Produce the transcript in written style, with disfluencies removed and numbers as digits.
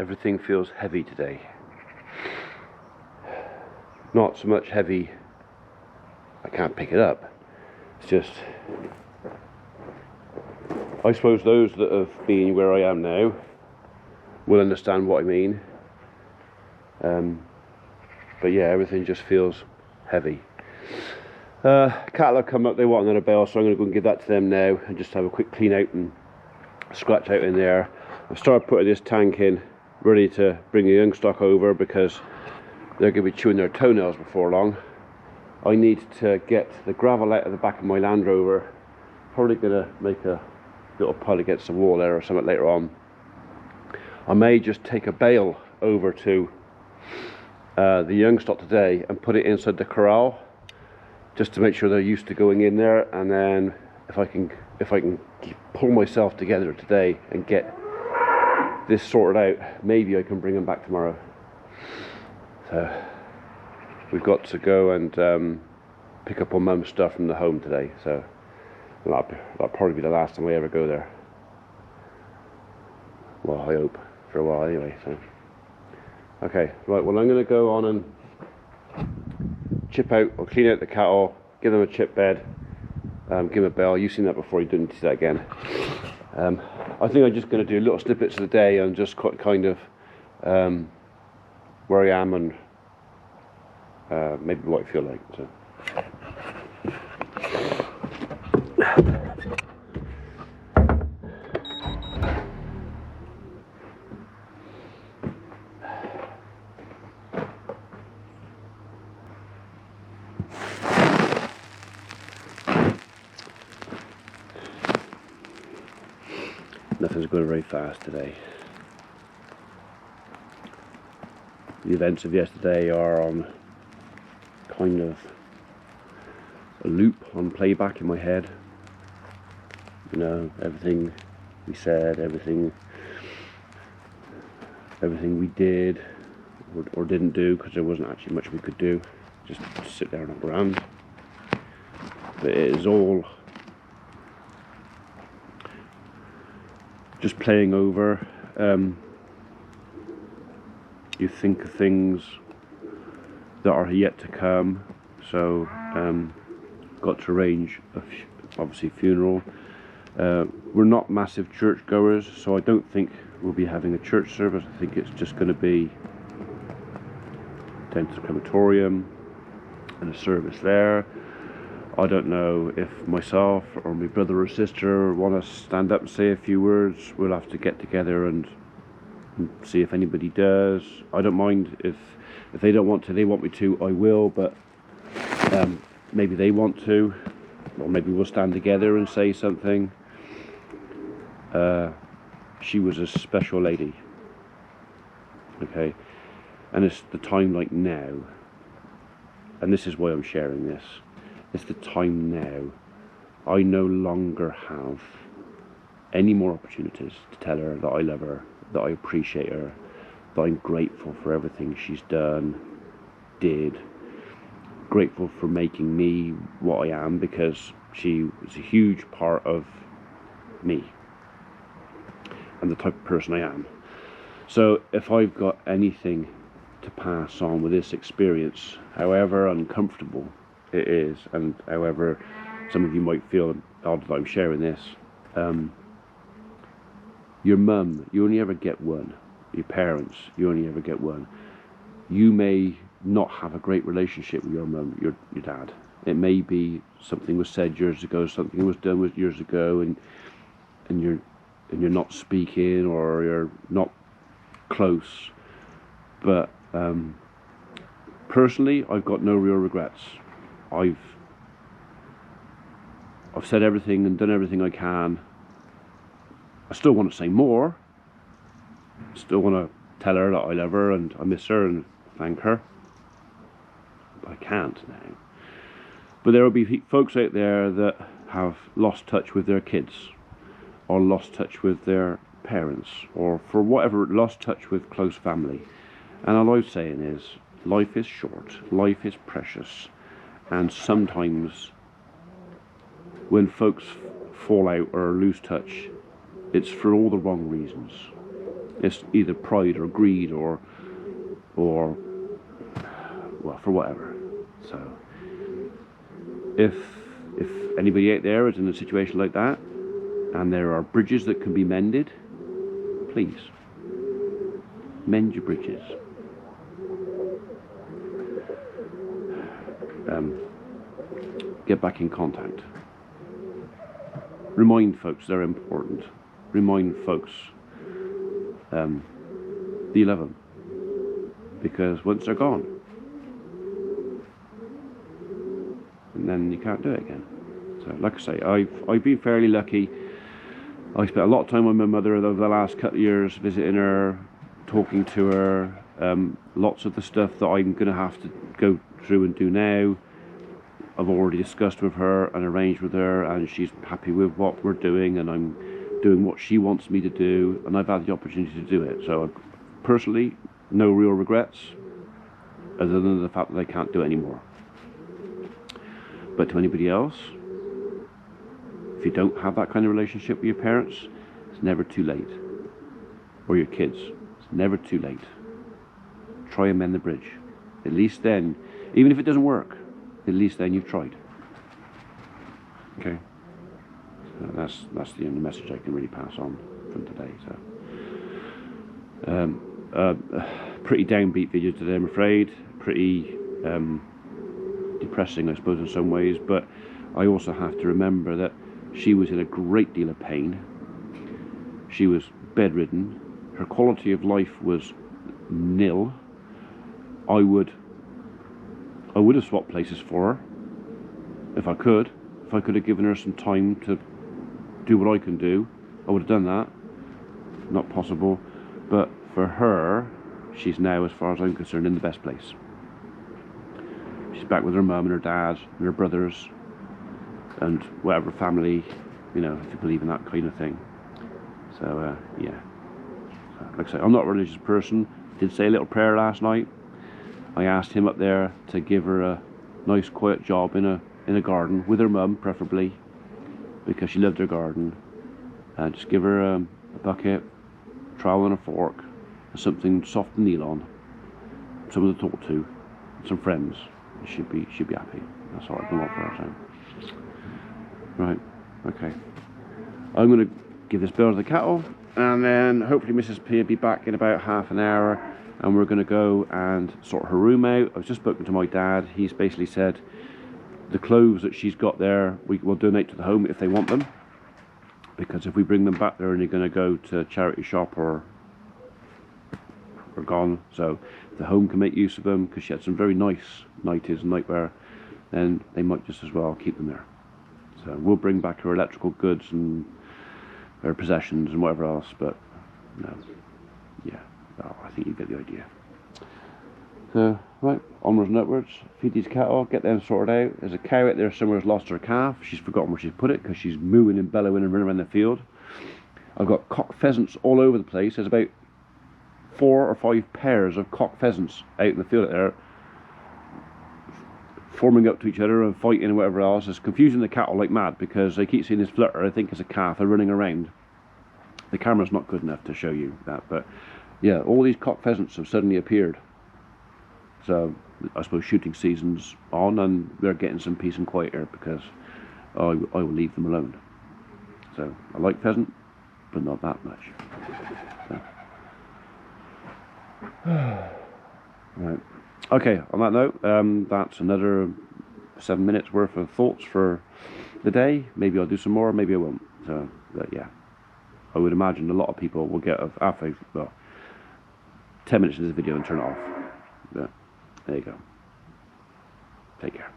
everything feels heavy today. Not so much heavy I can't pick it up. It's just, I suppose those that have been where I am now will understand what I mean. But yeah, everything just feels heavy. Cattle have come up, they want another bale, so I'm going to go and give that to them now and just have a quick clean out and scratch out in there. I've started putting this tank in, ready to bring the young stock over because they're going to be chewing their toenails before long. I need to get the gravel out of the back of my Land Rover. Probably going to make a little pile against the wall there or something later on. I may just take a bale over to the young stock today and put it inside the corral, just to make sure they're used to going in there. And then if I can pull myself together today and get this sorted out, maybe I can bring them back tomorrow. So we've got to go and pick up on Mum's stuff from the home today, so that'll probably be the last time I ever go there. Well, I hope, for a while anyway. So okay, right, well I'm going to go on and chip out or clean out the cattle, give them a chip bed, give them a bell. You've seen that before, you don't need to see that again. I think I'm just going to do little snippets of the day and just kind of where I am and maybe what I feel like. So. Nothing's going very fast today. The events of yesterday are on kind of a loop on playback in my head. You know, everything we said, everything we did or didn't do, because there wasn't actually much we could do. Just sit there and look around. But it is all just playing over. You think of things that are yet to come, so got to arrange obviously funeral. We're not massive church goers, so I don't think we'll be having a church service. I think it's just going to be down to the crematorium and a service there. I don't know if myself or my brother or sister want to stand up and say a few words. We'll have to get together and see if anybody does. I don't mind if they don't want to. They want me to, I will, but maybe they want to, or maybe we'll stand together and say something. She was a special lady, okay, and it's the time like now, and this is why I'm sharing this. It's the time now. I no longer have any more opportunities to tell her that I love her, that I appreciate her, that I'm grateful for everything she's done, did, grateful for making me what I am, because she was a huge part of me and the type of person I am. So if I've got anything to pass on with this experience, however uncomfortable it is, and however some of you might feel odd that I'm sharing this, your mum, you only ever get one. Your parents, you only ever get one. You may not have a great relationship with your mum, your dad. It may be something was said years ago, something was done years ago, and you're not speaking, or you're not close. But personally, I've got no real regrets. I've said everything and done everything I can. I still want to say more. Still want to tell her that I love her and I miss her and thank her. But I can't now. But there will be folks out there that have lost touch with their kids, or lost touch with their parents, or for whatever, lost touch with close family. And all I'm saying is, life is short, life is precious, and sometimes when folks fall out or lose touch, it's for all the wrong reasons. It's either pride or greed or well, for whatever. So if anybody out there is in a situation like that and there are bridges that can be mended, please mend your bridges. Get back in contact. Remind folks they're important. Remind folks that you love them, because once they're gone, and then you can't do it again. So, like I say, I've been fairly lucky. I spent a lot of time with my mother over the last couple of years, visiting her, talking to her. Lots of the stuff that I'm going to have to go through and do now, I've already discussed with her and arranged with her, and she's happy with what we're doing, and I'm doing what she wants me to do, and I've had the opportunity to do it. So personally, no real regrets, other than the fact that I can't do it anymore. But to anybody else, if you don't have that kind of relationship with your parents, it's never too late. Or your kids, it's never too late. Try and mend the bridge. At least then, even if it doesn't work, at least then you've tried. Okay? So that's the only message I can really pass on from today. So pretty downbeat video today, I'm afraid. Pretty depressing, I suppose, in some ways, but I also have to remember that she was in a great deal of pain. She was bedridden. Her quality of life was nil. I would have swapped places for her if I could. If I could have given her some time to do what I can do, I would have done that. Not possible. But for her, she's now, as far as I'm concerned, in the best place. She's back with her mum and her dad and her brothers and whatever family, you know, if you believe in that kind of thing. So yeah. So, like I say, I'm not a religious person. Did say a little prayer last night. I asked him up there to give her a nice quiet job in a garden with her mum, preferably, because she loved her garden. And just give her a bucket, trowel and a fork, and something soft to kneel on, someone to talk to, and some friends. She'd be happy. That's all I can want for her. So. Right, okay. I'm going to give this bill to the cattle, and then hopefully Mrs. P will be back in about half an hour. And we're going to go and sort her room out. I've just spoken to my dad. He's basically said the clothes that she's got there, we will donate to the home if they want them. Because if we bring them back, they're only going to go to a charity shop or gone. So the home can make use of them, because she had some very nice nighties and nightwear, then they might just as well keep them there. So we'll bring back her electrical goods and her possessions and whatever else, but no, yeah. Oh, I think you get the idea. So, right, onwards and upwards. Feed these cattle, get them sorted out. There's a cow out there somewhere who's lost her calf. She's forgotten where she's put it because she's mooing and bellowing and running around the field. I've got cock pheasants all over the place. There's about 4 or 5 pairs of cock pheasants out in the field out there, forming up to each other and fighting and whatever else. It's confusing the cattle like mad because they keep seeing this flutter. I think it's a calf. They're running around. The camera's not good enough to show you that, but yeah, all these cock pheasants have suddenly appeared. So I suppose shooting season's on, and we're getting some peace and quiet here because I will leave them alone. So I like pheasant, but not that much. So. Right. Okay, on that note, that's another 7 minutes worth of thoughts for the day. Maybe I'll do some more, maybe I won't. So, but yeah, I would imagine a lot of people will get after, well, 10 minutes into the video and turn it off. But there you go. Take care.